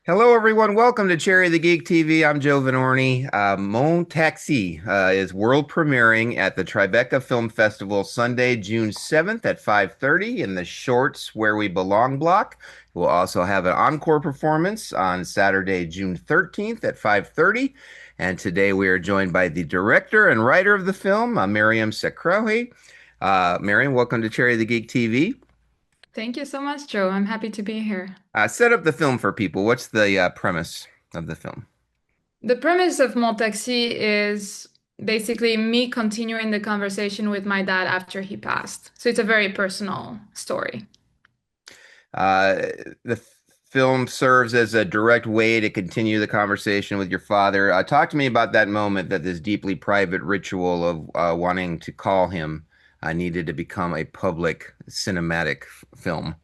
Hello, everyone. Welcome to Cherry the Geek TV. I'm Joe Vanourney. Mon Taxi is world premiering at the Tribeca Film Festival Sunday, June 7th at 5:30 in the Shorts Where We Belong block. We'll also have an encore performance on Saturday, June 13th at 5:30. And today we are joined by the director and writer of the film, Meriem Sakrouhi. Meriem, welcome to Cherry the Geek TV. Thank you so much, Joe. I'm happy to be here. Set up the film for people. What's the premise of the film? The premise of MON TAXI is basically me continuing the conversation with my dad after he passed. So it's a very personal story. Uh, the film serves as a direct way to continue the conversation with your father. Talk to me about that moment that this deeply private ritual of wanting to call him needed to become a public cinematic film.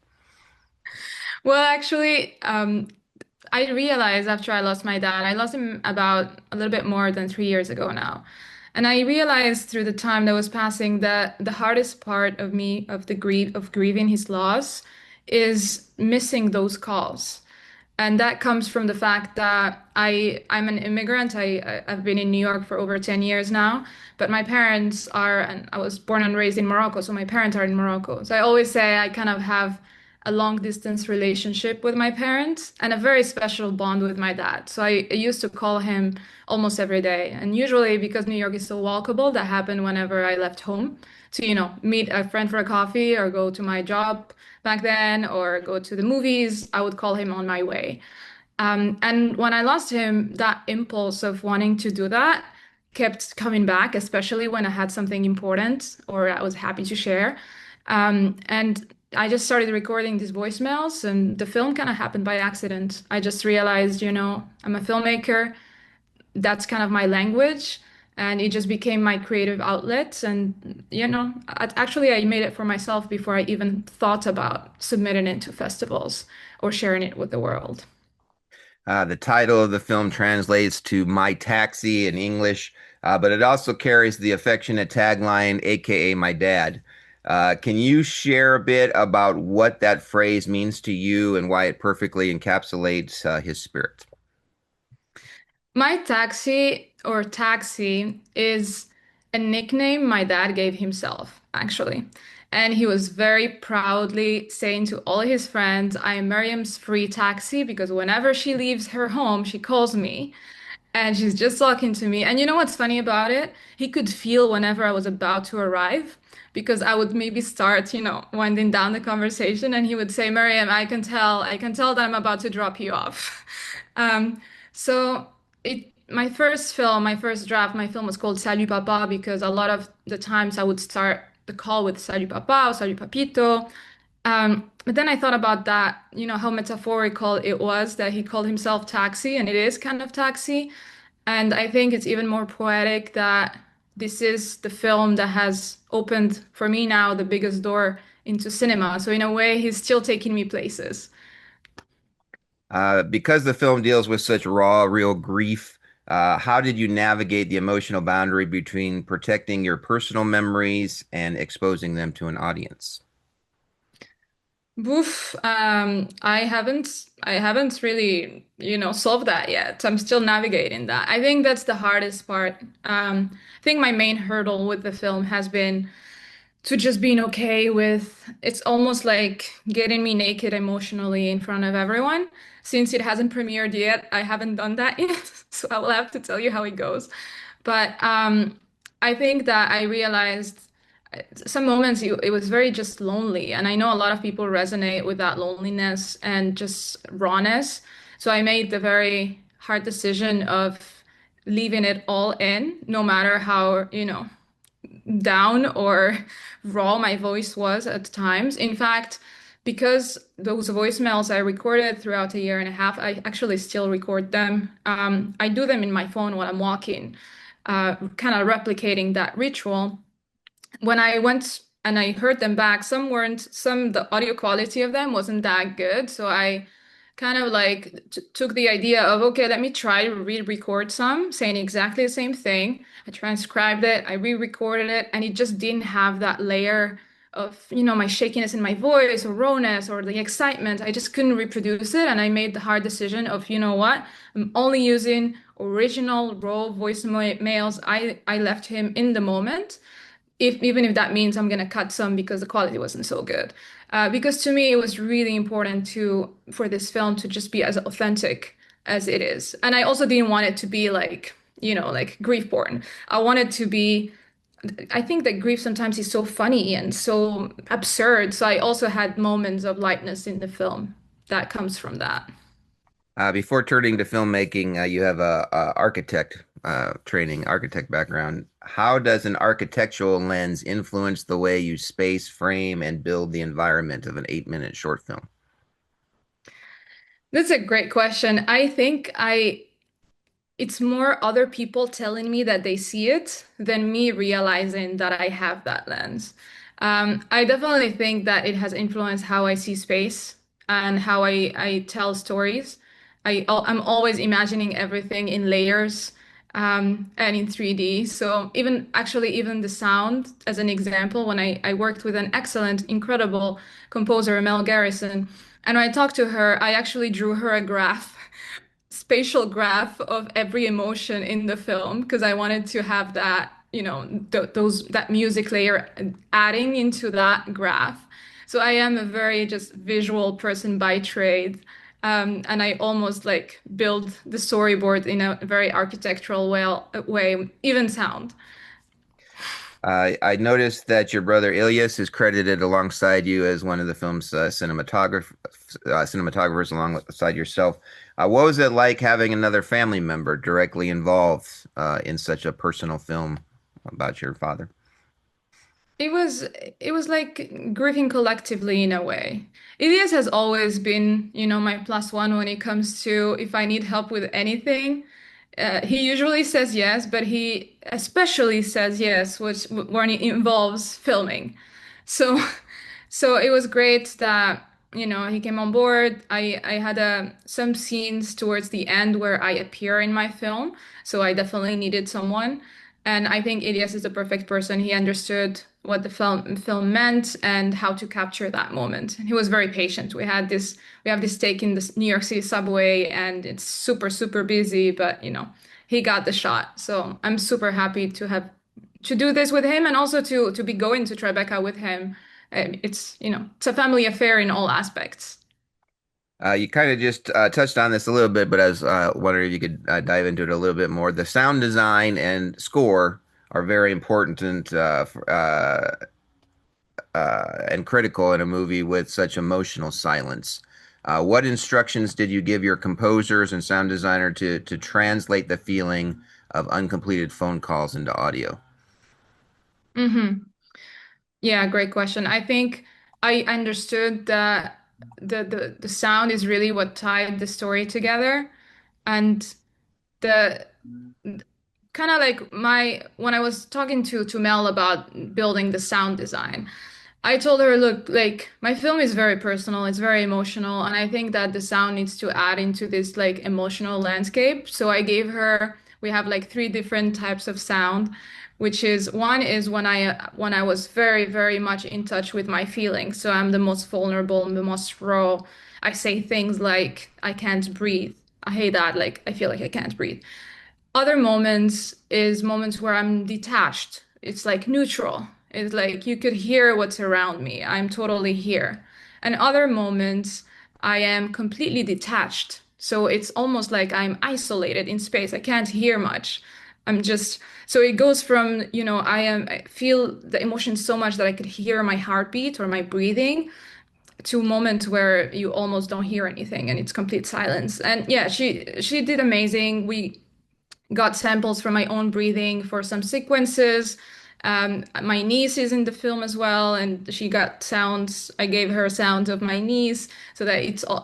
Well, actually, I realized after I lost my dad, I lost him about a little bit more than 3 years ago now. And I realized through the time that was passing that the hardest part of me, of grieving his loss, is missing those calls. And that comes from the fact that I'm an immigrant. I've been in New York for over 10 years now, but my parents are, and I was born and raised in Morocco, so my parents are in Morocco. So I always say I kind of have a long distance relationship with my parents and a very special bond with my dad. So I used to call him almost every day. And usually because New York is so walkable, that happened whenever I left home to, meet a friend for a coffee or go to my job back then or go to the movies. I would call him on my way. And when I lost him, that impulse of wanting to do that kept coming back, especially when I had something important or I was happy to share. And I just started recording these voicemails, and the film kind of happened by accident. I just realized, I'm a filmmaker. That's kind of my language, and it just became my creative outlet. And, actually, I made it for myself before I even thought about submitting it to festivals or sharing it with the world. The title of the film translates to My Taxi in English, but it also carries the affectionate tagline, AKA My Dad. Can you share a bit about what that phrase means to you and why it perfectly encapsulates his spirit? My taxi or taxi is a nickname my dad gave himself, actually. And he was very proudly saying to all his friends, I am Miriam's free taxi because whenever she leaves her home, she calls me and she's just talking to me. And you know what's funny about it? He could feel whenever I was about to arrive because I would maybe start, winding down the conversation and he would say, Miriam, I can tell that I'm about to drop you off. Um, so my first film, my first draft, my film was called Salut Papa because a lot of the times I would start the call with Salut Papa or Salut Papito. But then I thought about that, how metaphorical it was that he called himself Taxi, and it is kind of Taxi. And I think it's even more poetic that this is the film that has opened for me now the biggest door into cinema. So in a way, he's still taking me places. Because the film deals with such raw, real grief, how did you navigate the emotional boundary between protecting your personal memories and exposing them to an audience? Oof, I haven't really, solved that yet. I'm still navigating that. I think that's the hardest part. I think my main hurdle with the film has been to just being okay with it's almost like getting me naked emotionally in front of everyone. Since it hasn't premiered yet, I haven't done that yet, so I will have to tell you how it goes. But I think that I realized some moments it was very just lonely, and I know a lot of people resonate with that loneliness and just rawness. So I made the very hard decision of leaving it all in, no matter how, down or raw my voice was at times. In fact, because those voicemails I recorded throughout a year and a half, I actually still record them. I do them in my phone while I'm walking, kind of replicating that ritual. When I went and I heard them back, the audio quality of them wasn't that good. So I kind of like t took the idea of, okay, let me try to re-record some saying exactly the same thing. I transcribed it, I re-recorded it, and it just didn't have that layer my shakiness in my voice or rawness or the excitement. I just couldn't reproduce it. And I made the hard decision of, you know what? I'm only using original raw voicemails. I left him in the moment, even if that means I'm gonna cut some because the quality wasn't so good. Because to me, it was really important for this film to just be as authentic as it is. And I also didn't want it to be like, like grief porn. I wanted to be I think that grief sometimes is so funny and so absurd. So I also had moments of lightness in the film that comes from that. Before turning to filmmaking, you have a architect architect background. How does an architectural lens influence the way you space, frame, and build the environment of an 8-minute short film? That's a great question. I think I it's more other people telling me that they see it than me realizing that I have that lens. I definitely think that it has influenced how I see space and how I tell stories. I'm always imagining everything in layers and in 3D. So even the sound, as an example, when I worked with an excellent, incredible composer, Mel Garrison, and when I talked to her, I actually drew her a graph spatial graph of every emotion in the film because I wanted to have that, that music layer adding into that graph. So I am a very just visual person by trade. And I almost like build the storyboard in a very architectural way, even sound. I noticed that your brother Ilyas is credited alongside you as one of the film's cinematographers alongside yourself. What was it like having another family member directly involved in such a personal film about your father? It was it was like grieving collectively in a way. Elias has always been, my plus one when it comes to if I need help with anything. He usually says yes, but he especially says yes when it involves filming. So, so it was great that, he came on board. I had some scenes towards the end where I appear in my film, so I definitely needed someone. And I think Elias is the perfect person. He understood what the film meant and how to capture that moment. And he was very patient. We have this take in the New York City subway, and it's super, super busy, but he got the shot. So I'm super happy to do this with him and also to be going to Tribeca with him. It's a family affair in all aspects. You kind of just touched on this a little bit, but I was wondering if you could dive into it a little bit more. The sound design and score are very important and critical in a movie with such emotional silence. What instructions did you give your composers and sound designer to translate the feeling of uncompleted phone calls into audio? Hmm. Yeah, great question. I think I understood that the sound is really what tied the story together. And the kind of like my when I was talking to Mel about building the sound design, I told her, look, like my film is very personal, it's very emotional, and I think that the sound needs to add into this like emotional landscape. So I gave her, we have like three different types of sound, which is one is when I was very, very much in touch with my feelings. So I'm the most vulnerable and the most raw. I say things like I can't breathe. I hate that, like I feel like I can't breathe. Other moments is moments where I'm detached. It's like neutral. It's like you could hear what's around me. I'm totally here. And other moments, I am completely detached. So it's almost like I'm isolated in space. I can't hear much. I'm just, so it goes from, I feel the emotion so much that I could hear my heartbeat or my breathing to moments where you almost don't hear anything and it's complete silence. And yeah, she did amazing. We got samples from my own breathing for some sequences. My niece is in the film as well, and she got sounds. I gave her sounds of my niece so that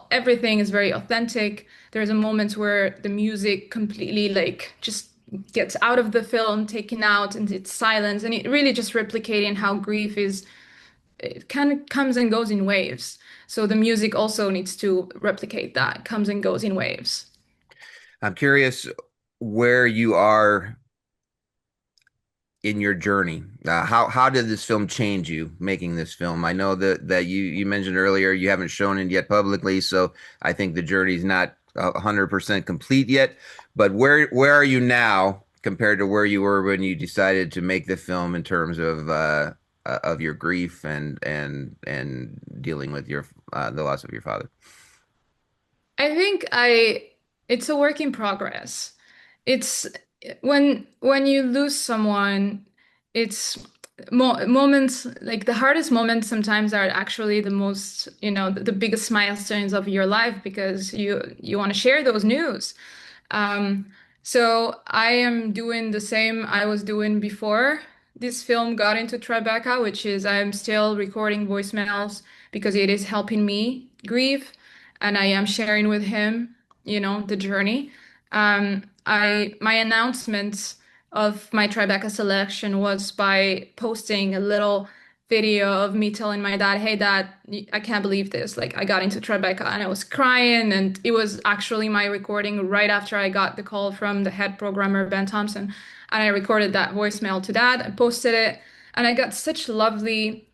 everything is very authentic. There's a moment where the music completely like just gets out of the film, taken out, and it's silence, and it really just replicating how grief is. It kind of comes and goes in waves. So the music also needs to replicate that, comes and goes in waves. I'm curious where you are in your journey? How did this film change you making this film? I know that you mentioned earlier you haven't shown it yet publicly, so I think the journey's not 100% complete yet. But where are you now compared to where you were when you decided to make the film in terms of your grief and dealing with your the loss of your father? I think it's a work in progress. It's when you lose someone, it's moments like the hardest moments sometimes are actually the most, the biggest milestones of your life because you want to share those news. Um, so I am doing the same I was doing before this film got into Tribeca, which is I'm still recording voicemails because it is helping me grieve, and I am sharing with him, the journey. I my announcement of my Tribeca selection was by posting a little video of me telling my dad, "Hey dad, I can't believe this. Like I got into Tribeca and I was crying and it was actually my recording right after I got the call from the head programmer Ben Thompson and I recorded that voicemail to dad. I posted it and I got such lovely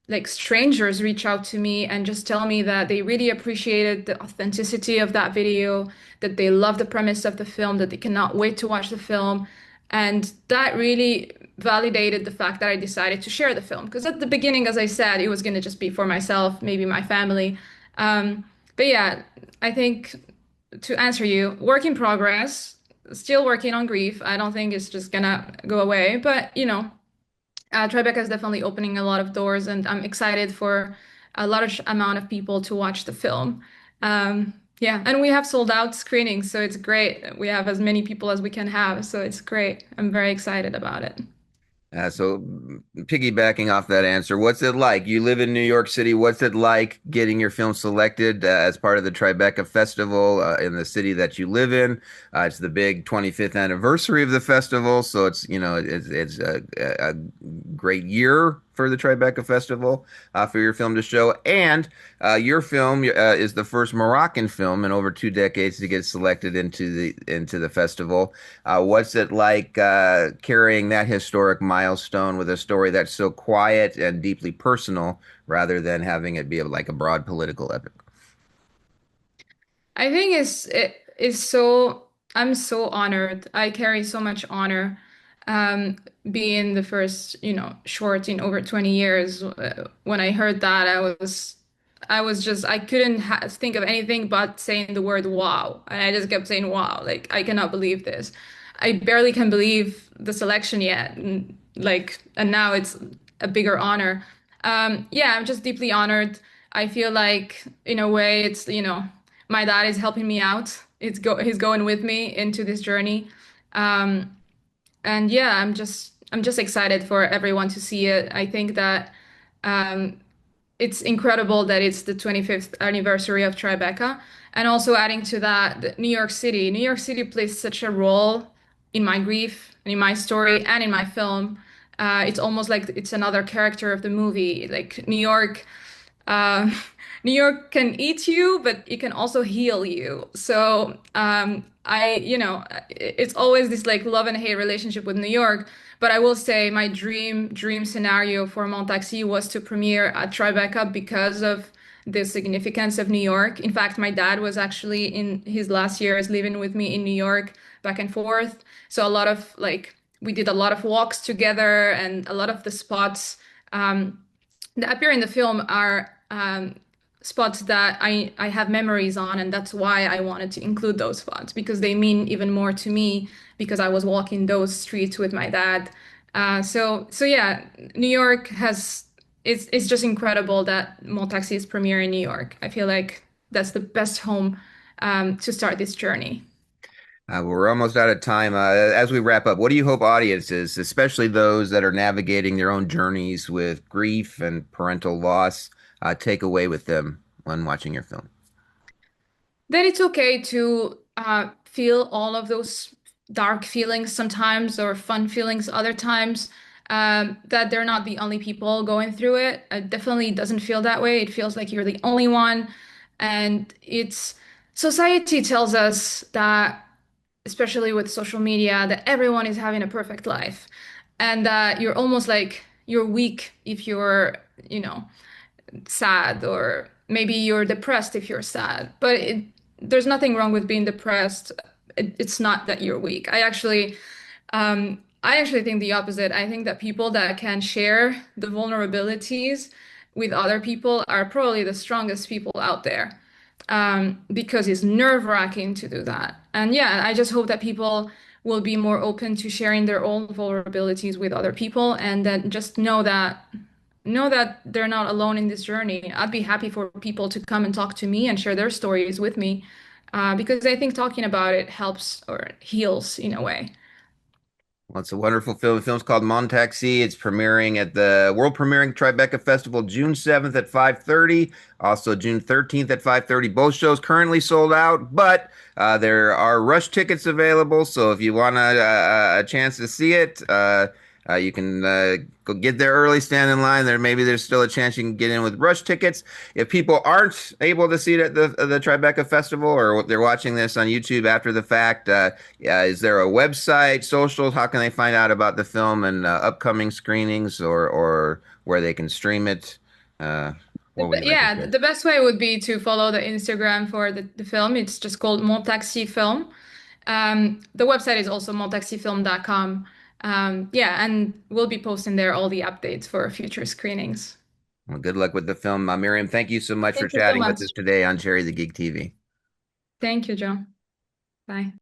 like strangers reach out to me and just tell me that they really appreciated the authenticity of that video, that they love the premise of the film, that they cannot wait to watch the film. And that really validated the fact that I decided to share the film. Because at the beginning, as I said, it was going to just be for myself, maybe my family. Um, but yeah, I think to answer you, work in progress, still working on grief. I don't think it's just gonna go away, but Tribeca is definitely opening a lot of doors, and I'm excited for a large amount of people to watch the film. Yeah, and we have sold out screenings, so it's great. We have as many people as we can have, so it's great. I'm very excited about it. So piggybacking off that answer, what's it like? You live in New York City. What's it like getting your film selected as part of the Tribeca Festival in the city that you live in? It's the big 25th anniversary of the festival, so it's a great year for the Tribeca Festival for your film to show. And your film is the first Moroccan film in over 2 decades to get selected into the festival. What's it like carrying that historic milestone with a story that's so quiet and deeply personal rather than having it be like a broad political epic? I think it is so I'm so honored. I carry so much honor being the first, short in over 20 years. When I heard that, I was just I couldn't ha think of anything but saying the word wow. And I just kept saying wow. Like I cannot believe this. I barely can believe the selection yet. And now it's a bigger honor. Yeah, I'm just deeply honored. I feel like in a way it's, my dad is helping me out. He's going with me into this journey. Um, and yeah, I'm just excited for everyone to see it. I think that um, it's incredible that it's the 25th anniversary of Tribeca. And also adding to that, New York City. New York City plays such a role in my grief, and in my story, and in my film. It's almost like it's another character of the movie. Like New York uh, New York can eat you, but it can also heal you. So it's always this like love and hate relationship with New York. But I will say my dream scenario for MON TAXI was to premiere at Tribeca because of the significance of New York. In fact, my dad was actually in his last years living with me in New York, back and forth. So a lot of like we did a lot of walks together, and a lot of the spots. That appear in the film are spots that I have memories on, and that's why I wanted to include those spots because they mean even more to me because I was walking those streets with my dad. So yeah, New York has it's just incredible that MON TAXI is premiering in New York. I feel like that's the best home to start this journey. We're almost out of time. As we wrap up, what do you hope audiences, especially those that are navigating their own journeys with grief and parental loss, take away with them when watching your film? Then it's okay to feel all of those dark feelings sometimes or fun feelings other times. That they're not the only people going through it. It definitely doesn't feel that way. It feels like you're the only one. And it's society tells us that, especially with social media, that everyone is having a perfect life. and that you're almost like you're weak if you're, you know, sad, or maybe you're depressed if you're sad. But there's nothing wrong with being depressed. It's not that you're weak. I actually think the opposite. I think that people that can share the vulnerabilities with other people are probably the strongest people out there, because it's nerve-wracking to do that. And yeah, I just hope that people will be more open to sharing their own vulnerabilities with other people, and then just know that they're not alone in this journey. I'd be happy for people to come and talk to me and share their stories with me, because I think talking about it helps or heals in a way. Well, it's a wonderful film. The film's called Mon Taxi. It's premiering at the world premiering Tribeca Festival June 7th at 5:30. Also June 13th at 5:30. Both shows currently sold out, but there are rush tickets available. So if you want a chance to see it, you can go get there early, stand in line. There's still a chance you can get in with rush tickets. If people aren't able to see it at the Tribeca Festival, or they're watching this on YouTube after the fact, yeah, is there a website, socials? How can they find out about the film and upcoming screenings, or where they can stream it? Uh, what would you like to Yeah, share? the best way would be to follow the Instagram for the film. It's just called Mon Taxi Film. The website is also montaxifilm.com. Yeah, and we'll be posting there all the updates for future screenings. Well, good luck with the film. Miriam, thank you so much for Thank you so chatting with much. us today on Cherry the Geek TV. Thank you, Joe. Bye.